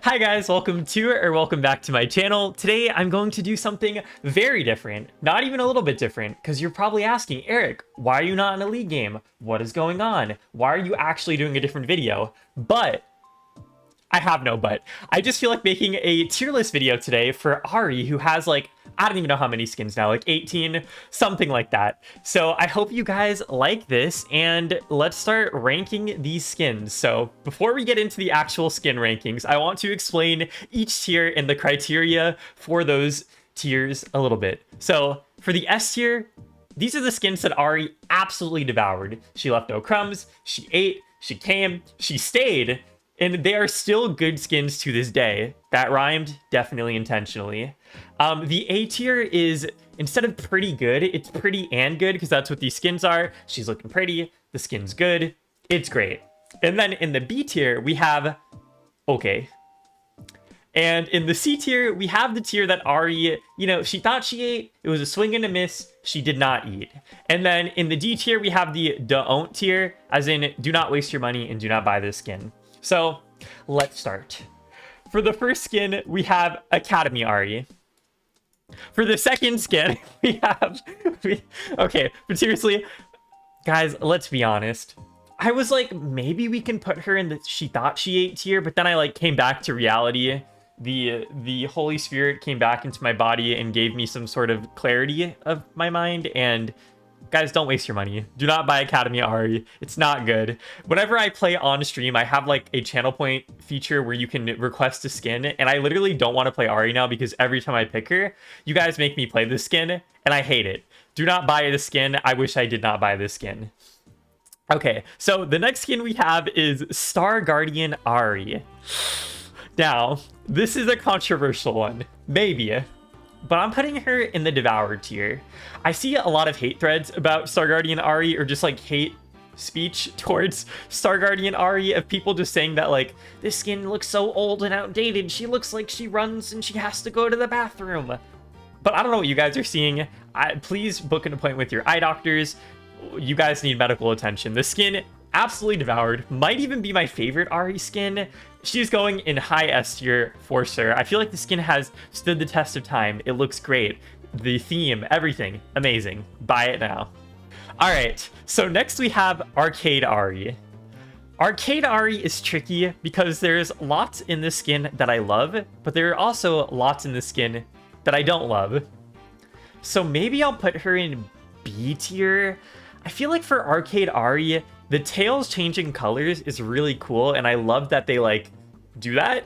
Hi guys, welcome back to my channel. Today I'm going to do something very different, not even a little bit different, because you're probably asking, Eric, why are you not in a league game? What is going on? Why are you actually doing a different video? But I have no but. I just feel like making a tier list video today for AHRI, who has like, I don't even know how many skins now, like 18, something like that. So I hope you guys like this, and let's start ranking these skins. So before we get into the actual skin rankings, I want to explain each tier and the criteria for those tiers a little bit. So for the S tier, these are the skins that AHRI absolutely devoured. She left no crumbs, she ate, she came, she stayed, and they are still good skins to this day. That rhymed, definitely intentionally. The A tier is, instead of pretty good, it's pretty and good, because that's what these skins are. She's looking pretty, the skin's good, it's great. And then in the B tier, we have okay. And in the C tier, we have the tier that AHRI, she thought she ate, it was a swing and a miss, she did not eat. And then in the D tier, we have the don't tier, as in do not waste your money and do not buy this skin. So let's start. For the first skin, we have Academy AHRI. For the second skin, we have... okay, but seriously, guys, let's be honest. I was like, maybe we can put her in the she thought she ate tier, but then I like came back to reality. The Holy Spirit came back into my body and gave me some sort of clarity of my mind, and guys, don't waste your money. Do not buy Academy AHRI. It's not good. Whenever I play on stream, I have like a channel point feature where you can request a skin, and I literally don't want to play AHRI now because every time I pick her, you guys make me play this skin, and I hate it. Do not buy this skin. I wish I did not buy this skin. Okay, so the next skin we have is Star Guardian AHRI. Now, this is a controversial one. Maybe. But I'm putting her in the devoured tier. I see a lot of hate threads about Star Guardian AHRI, or just like hate speech towards Star Guardian AHRI, of people just saying that like, this skin looks so old and outdated, she looks like she runs and she has to go to the bathroom. But I don't know what you guys are seeing. Please book an appointment with your eye doctors. You guys need medical attention. The skin, absolutely devoured. Might even be my favorite AHRI skin. She's going in high S tier for sure. I feel like the skin has stood the test of time. It looks great. The theme, everything, amazing. Buy it now. All right, so next we have Arcade AHRI. Arcade AHRI is tricky because there's lots in this skin that I love, but there are also lots in this skin that I don't love. So maybe I'll put her in B tier. I feel like for Arcade AHRI, the tails changing colors is really cool, and I love that they like do that.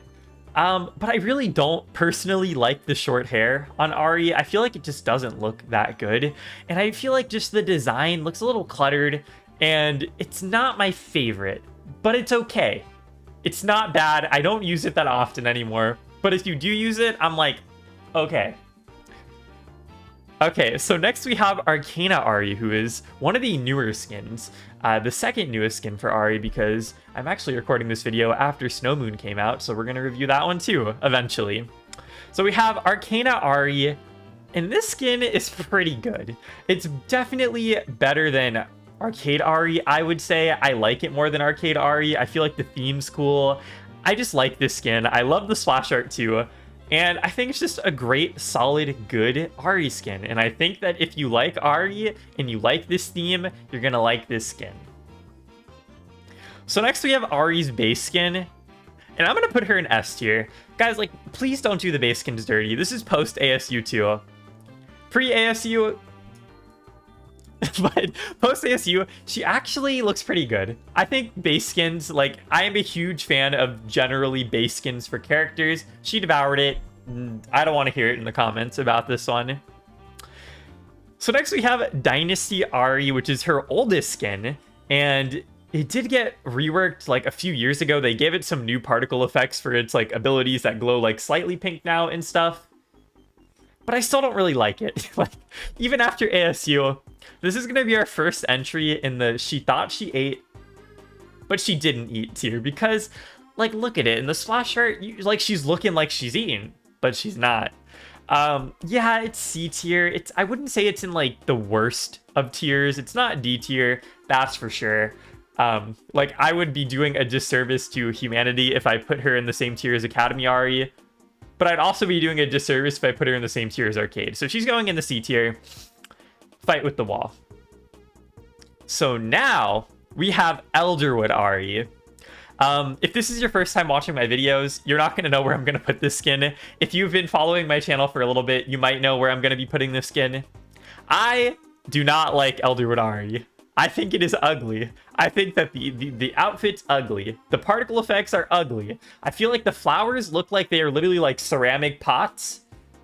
But I really don't personally like the short hair on AHRI. I feel like it just doesn't look that good, and I feel like just the design looks a little cluttered, and it's not my favorite, but it's okay. It's not bad. I don't use it that often anymore, but if you do use it, I'm like, okay. Okay, so next we have Arcana AHRI, who is one of the newer skins. The second newest skin for AHRI, because I'm actually recording this video after Snow Moon came out, so we're going to review that one too, eventually. So we have Arcana AHRI, and this skin is pretty good. It's definitely better than Arcade AHRI, I would say. I like it more than Arcade AHRI. I feel like the theme's cool. I just like this skin. I love the splash art too. And I think it's just a great, solid, good AHRI skin. And I think that if you like AHRI and you like this theme, you're going to like this skin. So next we have AHRI's base skin. And I'm going to put her in S tier. Guys, like, please don't do the base skins dirty. This is post ASU too. Pre-ASU... but post ASU, she actually looks pretty good. I think base skins, like, I am a huge fan of generally base skins for characters. She devoured it. I don't want to hear it in the comments about this one. So next we have Dynasty AHRI, which is her oldest skin, and it did get reworked like a few years ago. They gave it some new particle effects for its like abilities that glow like slightly pink now and stuff. But I still don't really like it. Like, even after ASU, this is going to be our first entry in the she thought she ate, but she didn't eat tier, because, like, look at it. In the splash art, like, she's looking like she's eating, but she's not. Yeah, it's C tier. I wouldn't say it's in, like, the worst of tiers. It's not D tier, that's for sure. Like, I would be doing a disservice to humanity if I put her in the same tier as Academy AHRI, but I'd also be doing a disservice if I put her in the same tier as Arcade. So she's going in the C tier. Fight with the wall. So now we have Elderwood AHRI. If this is your first time watching my videos, you're not going to know where I'm going to put this skin. If you've been following my channel for a little bit, you might know where I'm going to be putting this skin. I do not like Elderwood AHRI. I think it is ugly. I think that the outfit's ugly. The particle effects are ugly. I feel like the flowers look like they are literally like ceramic pots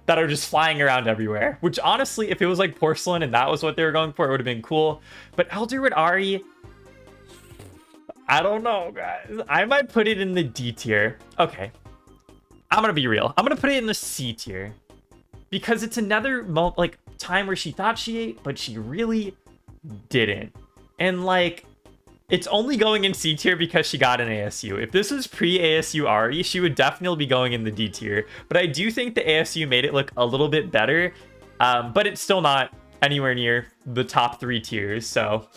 that are just flying around everywhere. Which honestly, if it was like porcelain and that was what they were going for, it would have been cool. But Elderwood AHRI, I don't know, guys. I might put it in the D tier. Okay. I'm gonna be real. I'm gonna put it in the C tier. Because it's another like time where she thought she ate, but she really didn't. And like, it's only going in C tier because she got an ASU. If this was pre-ASU AHRI, she would definitely be going in the D tier. But I do think the ASU made it look a little bit better. But it's still not anywhere near the top 3 tiers. So,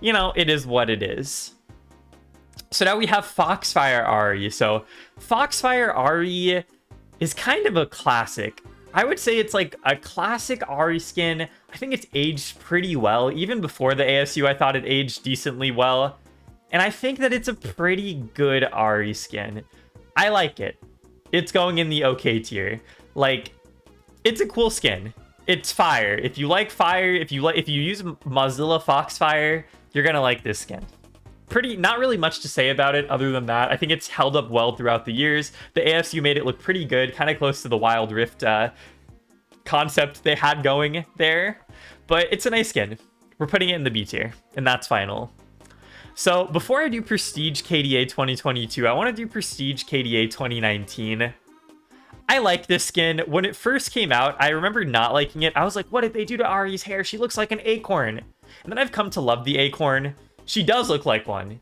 you know, it is what it is. So now we have Foxfire AHRI. So Foxfire AHRI is kind of a classic. I would say it's like a classic AHRI skin. I think it's aged pretty well. Even before the ASU, I thought it aged decently well. And I think that it's a pretty good AHRI skin. I like it. It's going in the okay tier. Like, it's a cool skin. It's fire. If you like fire, if you use Mozilla Foxfire, you're gonna like this skin. Not really much to say about it other than that. I think it's held up well throughout the years. The ASU made it look pretty good, kind of close to the Wild Rift concept they had going there. But it's a nice skin. We're putting it in the B tier, and that's final. So before I do Prestige KDA 2022, I want to do Prestige KDA 2019. I like this skin. When it first came out, I remember not liking it. I was like, what did they do to Ahri's hair? She looks like an acorn. And then I've come to love the acorn. She does look like one,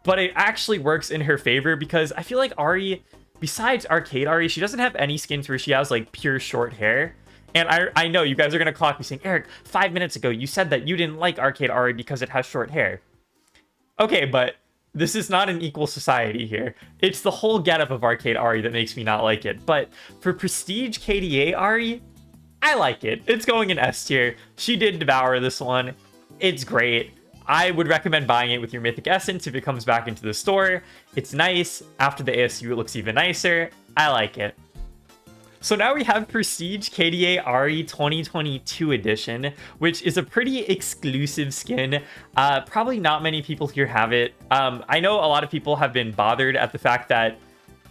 but it actually works in her favor because I feel like AHRI, besides Arcade AHRI, she doesn't have any skins where she has like pure short hair. And I know you guys are going to clock me saying, Eric, 5 minutes ago, you said that you didn't like Arcade AHRI because it has short hair. Okay, but this is not an equal society here. It's the whole getup of Arcade AHRI that makes me not like it. But for Prestige KDA AHRI, I like it. It's going in S tier. She did devour this one. It's great. I would recommend buying it with your Mythic Essence if it comes back into the store. It's nice. After the ASU, it looks even nicer. I like it. So now we have Prestige KDA AHRI 2022 edition, which is a pretty exclusive skin. Probably not many people here have it. I know a lot of people have been bothered at the fact that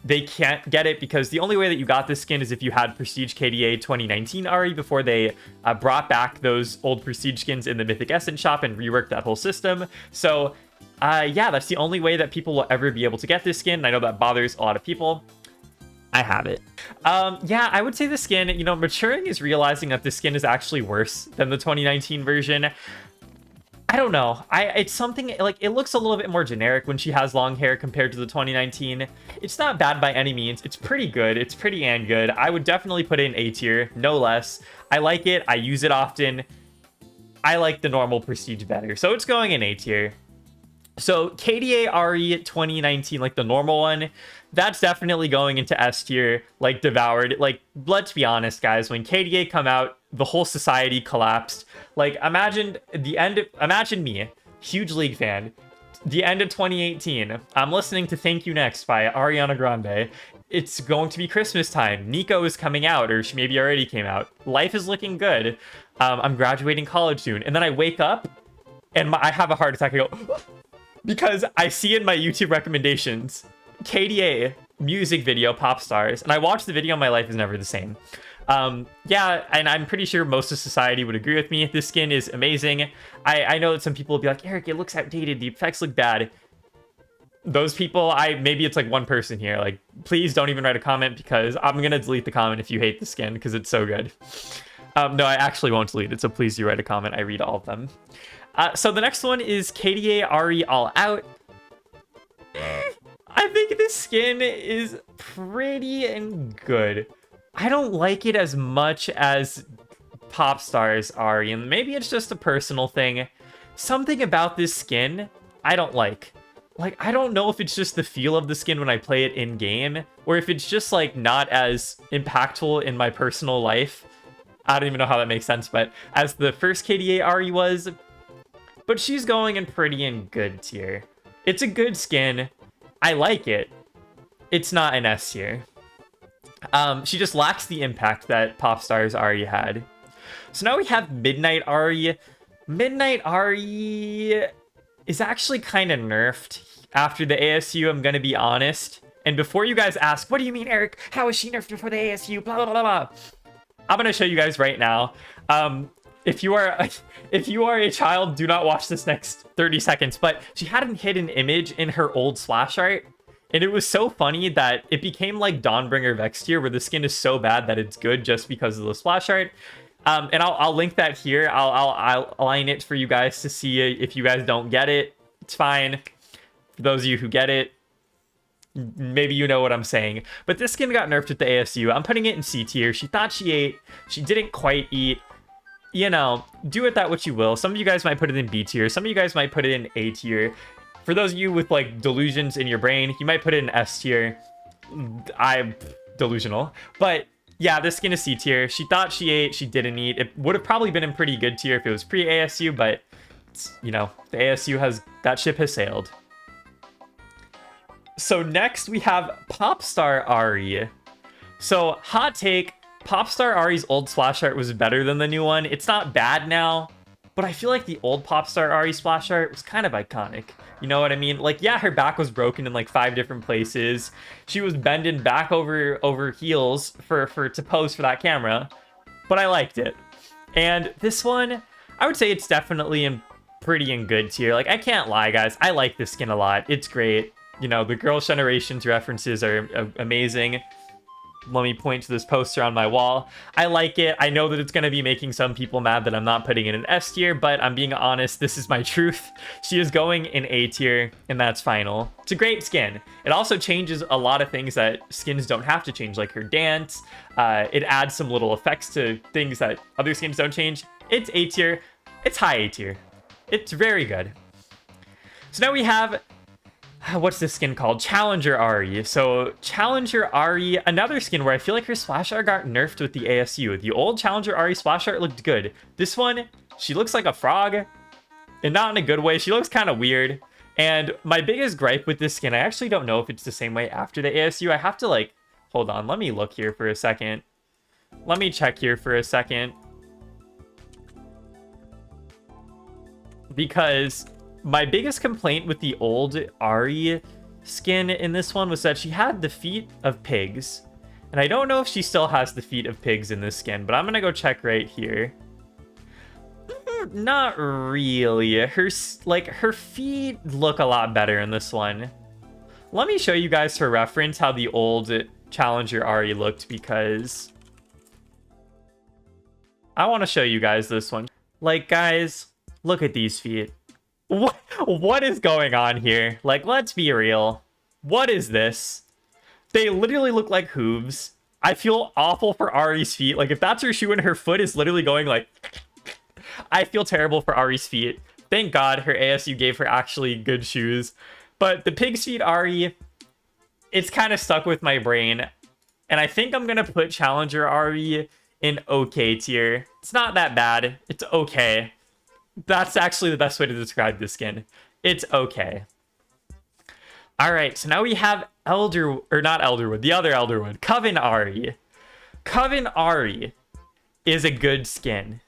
they can't get it because the only way that you got this skin is if you had Prestige KDA 2019 AHRI before they brought back those old Prestige skins in the Mythic Essence shop and reworked that whole system. So yeah, that's the only way that people will ever be able to get this skin. And I know that bothers a lot of people. I have it. Yeah, I would say the skin, you know, maturing is realizing that this skin is actually worse than the 2019 version. I don't know. It's something like it looks a little bit more generic when she has long hair compared to the 2019. It's not bad by any means. It's pretty good. It's pretty and good. I would definitely put it in A tier, no less. I like it. I use it often. I like the normal Prestige better. So it's going in A tier. So KDA AHRI 2019, like the normal one, that's definitely going into S tier, like devoured. Like, let's be honest, guys, when KDA come out, the whole society collapsed. Like, imagine me, huge League fan, the end of 2018. I'm listening to Thank You Next by Ariana Grande. It's going to be Christmas time. Nico is coming out, or she maybe already came out. Life is looking good. I'm graduating college soon. And then I wake up and I have a heart attack. I go, because I see in my YouTube recommendations, KDA music video Pop Stars, and I watched the video. My life is never the same. Yeah, and I'm pretty sure most of society would agree with me. This skin is amazing. I know that some people will be like, Eric, it looks outdated. The effects look bad. Those people, maybe it's like one person here. Like, please don't even write a comment because I'm gonna delete the comment if you hate the skin because it's so good. No, I actually won't delete it. So please do write a comment. I read all of them. So the next one is KDA AHRI All Out. I think this skin is pretty and good. I don't like it as much as Pop Stars AHRI, and maybe it's just a personal thing. Something about this skin I don't like. Like, I don't know if it's just the feel of the skin when I play it in game, or if it's just like not as impactful in my personal life. I don't even know how that makes sense, but as the first KDA Ahri was, but she's going in pretty and good tier. It's a good skin. I like it. It's not an S tier. She just lacks the impact that Popstar's Ahri had. So now we have Midnight Ahri. Midnight Ahri is actually kind of nerfed after the ASU, I'm going to be honest. And before you guys ask, what do you mean, Eric? How is she nerfed before the ASU? Blah, blah, blah, blah. I'm going to show you guys right now. If you are a child, do not watch this next 30 seconds. But she had a hidden image in her old splash art. And it was so funny that it became like Dawnbringer Vex tier, where the skin is so bad that it's good just because of the splash art. And I'll link that here. I'll align it for you guys to see if you guys don't get it. It's fine. For those of you who get it, maybe you know what I'm saying. But this skin got nerfed with the ASU. I'm putting it in C tier. She thought she ate. She didn't quite eat. You know, do with that what you will. Some of you guys might put it in B tier. Some of you guys might put it in A tier. For those of you with like delusions in your brain, you might put it in S tier. I'm delusional. But yeah, this skin is C tier. She thought she ate. She didn't eat. It would have probably been in pretty good tier if it was pre-ASU, but you know, the ASU has, that ship has sailed. So next we have Popstar Ahri. So hot take, Popstar Ahri's old splash art was better than the new one. It's not bad now, but I feel like the old Popstar Ahri splash art was kind of iconic. You know what I mean? Like, yeah, her back was broken in like 5 different places. She was bending back over heels to pose for that camera, but I liked it. And this one, I would say it's definitely in pretty and good tier. Like, I can't lie, guys. I like this skin a lot. It's great. You know, the Girls' Generations references are amazing. Let me point to this poster on my wall. I like it. I know that it's going to be making some people mad that I'm not putting it in S tier, but I'm being honest. This is my truth. She is going in A tier, and that's final. It's a great skin. It also changes a lot of things that skins don't have to change, like her dance. It adds some little effects to things that other skins don't change. It's A tier. It's high A tier. It's very good. So now we have... what's this skin called? Challenger Ahri. So Challenger Ahri, another skin where I feel like her splash art got nerfed with the ASU. The old Challenger Ahri splash art looked good. This one, she looks like a frog, and not in a good way. She looks kind of weird. And my biggest gripe with this skin, I actually don't know if it's the same way after the ASU. I have to like, hold on, let me look here for a second. Let me check here for a second. Because my biggest complaint with the old Ahri skin in this one was that she had the feet of pigs. And I don't know if she still has the feet of pigs in this skin, but I'm going to go check right here. Not really. Her feet look a lot better in this one. Let me show you guys for reference how the old Challenger Ahri looked, because I want to show you guys this one. Like, guys, look at these feet. What is going on here? Like, let's be real. What is this? They literally look like hooves. I feel awful for Ahri's feet. Like, if that's her shoe and her foot is literally going like... I feel terrible for Ahri's feet. Thank God her ASU gave her actually good shoes. But the pig's feet Ahri, it's kind of stuck with my brain. And I think I'm going to put Challenger Ahri in okay tier. It's not that bad. It's okay. That's actually the best way to describe this skin. It's okay. All right, so now we have the other Elderwood, Coven Ahri. Coven Ahri is a good skin.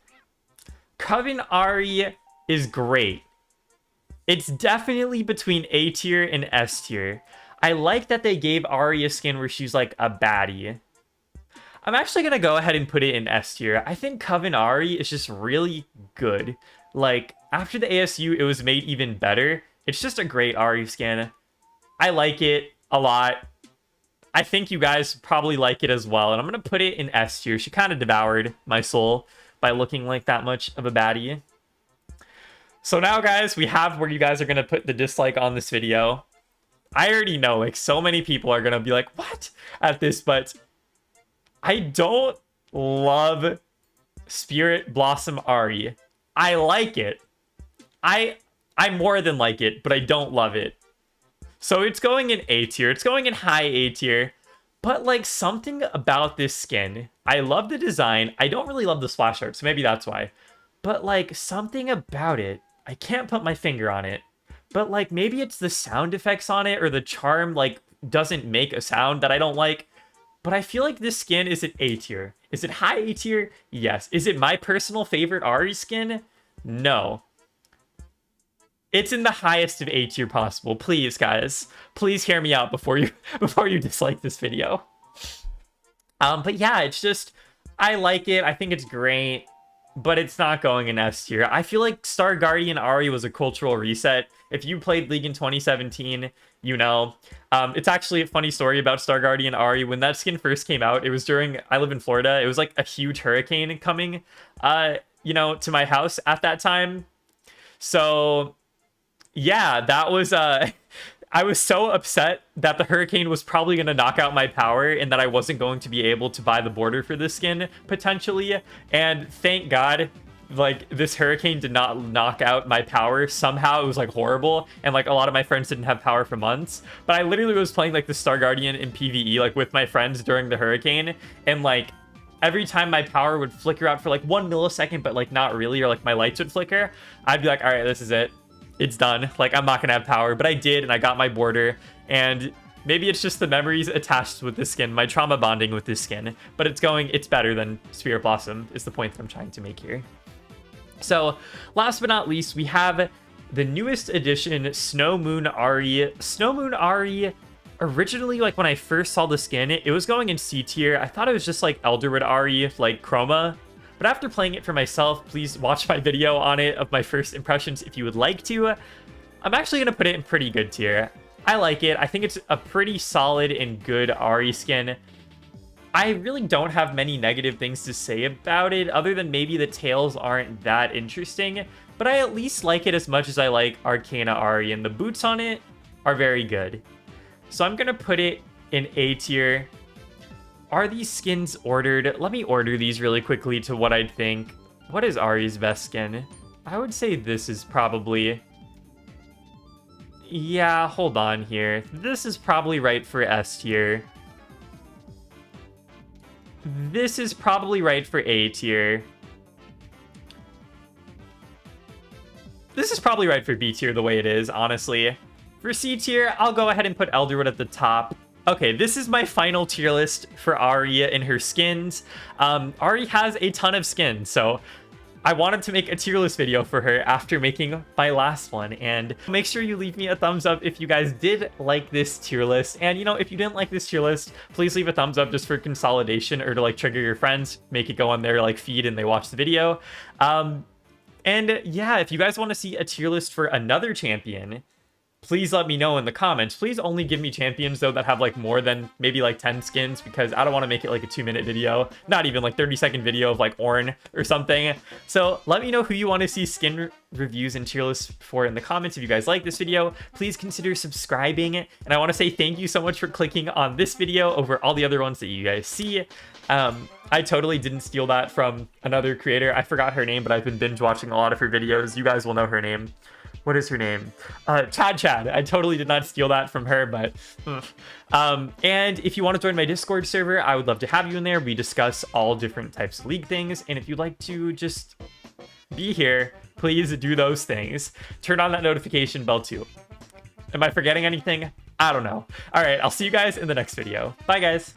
Coven Ahri is great. It's definitely between A tier and S tier. I like that they gave Ahri a skin where she's like a baddie. I'm actually going to go ahead and put it in S tier. I think Coven Ahri is just really good. Like, after the ASU, it was made even better. It's just a great Ahri skin. I like it a lot. I think you guys probably like it as well. And I'm going to put it in S tier. She kind of devoured my soul by looking like that much of a baddie. So now, guys, we have where you guys are going to put the dislike on this video. I already know, like, so many people are going to be like, what? At this, but I don't love Spirit Blossom Ahri. I like it. I I more than like it, but I don't love it. So it's going in A tier. It's going in high A tier. But like something about this skin, I love the design. I don't really love the splash art, so maybe that's why. But like something about it, I can't put my finger on it. But like maybe it's the sound effects on it or the charm like doesn't make a sound that I don't like. But I feel like this skin is an A tier. Is it high A tier? Yes. Is it my personal favorite AHRI skin? No. It's in the highest of A tier possible. Please, guys. Please hear me out before you dislike this video. But yeah, it's just I like it. I think it's great, but it's not going in S tier. I feel like Star Guardian AHRI was a cultural reset. If you played League in 2017, you know. It's actually a funny story about Star Guardian AHRI. When that skin first came out, it was during, I live in Florida. It was like a huge hurricane coming, you know, to my house at that time. So yeah, that was, I was so upset that the hurricane was probably going to knock out my power and that I wasn't going to be able to buy the border for this skin, potentially. And thank God, like, this hurricane did not knock out my power. Somehow it was, like, horrible. And, like, a lot of my friends didn't have power for months. But I literally was playing, like, the Star Guardian in PvE, like, with my friends during the hurricane. And, like, every time my power would flicker out for, like, 1 millisecond, but, like, not really, or, like, my lights would flicker, I'd be like, all right, this is it. It's done. Like, I'm not gonna have power, but I did, and I got my border. And maybe it's just the memories attached with this skin, my trauma bonding with this skin, but it's better than Spirit Blossom is the point that I'm trying to make here. So last but not least, we have the newest edition, Snow Moon AHRI. Snow Moon AHRI, originally, like when I first saw the skin, it was going in C tier. I thought it was just like Elderwood AHRI, like Chroma. But after playing it for myself, please watch my video on it of my first impressions if you would like to. I'm actually going to put it in pretty good tier. I like it. I think it's a pretty solid and good AHRI skin. I really don't have many negative things to say about it, other than maybe the tails aren't that interesting. But I at least like it as much as I like Arcana AHRI, and the boots on it are very good. So I'm going to put it in A tier. Are these skins ordered? Let me order these really quickly to what I'd think. What is AHRI's best skin? I would say this is probably... Yeah, hold on here. This is probably right for S tier. This is probably right for A tier. This is probably right for B tier the way it is, honestly. For C tier, I'll go ahead and put Elderwood at the top. Okay, this is my final tier list for AHRI and her skins. AHRI has a ton of skins, so I wanted to make a tier list video for her after making my last one. And make sure you leave me a thumbs up if you guys did like this tier list. And, you know, if you didn't like this tier list, please leave a thumbs up just for consolidation or to, like, trigger your friends, make it go on their, like, feed and they watch the video. And, yeah, if you guys want to see a tier list for another champion, please let me know in the comments. Please only give me champions, though, that have, like, more than maybe, like, 10 skins, because I don't want to make it, like, a 2-minute video. Not even, like, 30-second video of, like, Ornn or something. So let me know who you want to see skin reviews and tier lists for in the comments. If you guys like this video, please consider subscribing. And I want to say thank you so much for clicking on this video over all the other ones that you guys see. I totally didn't steal that from another creator. I forgot her name, but I've been binge watching a lot of her videos. You guys will know her name. What is her name? Chad. I totally did not steal that from her, but... and if you want to join my Discord server, I would love to have you in there. We discuss all different types of League things, and if you'd like to just be here, please do those things. Turn on that notification bell too. Am I forgetting anything? I don't know. All right, I'll see you guys in the next video. Bye, guys.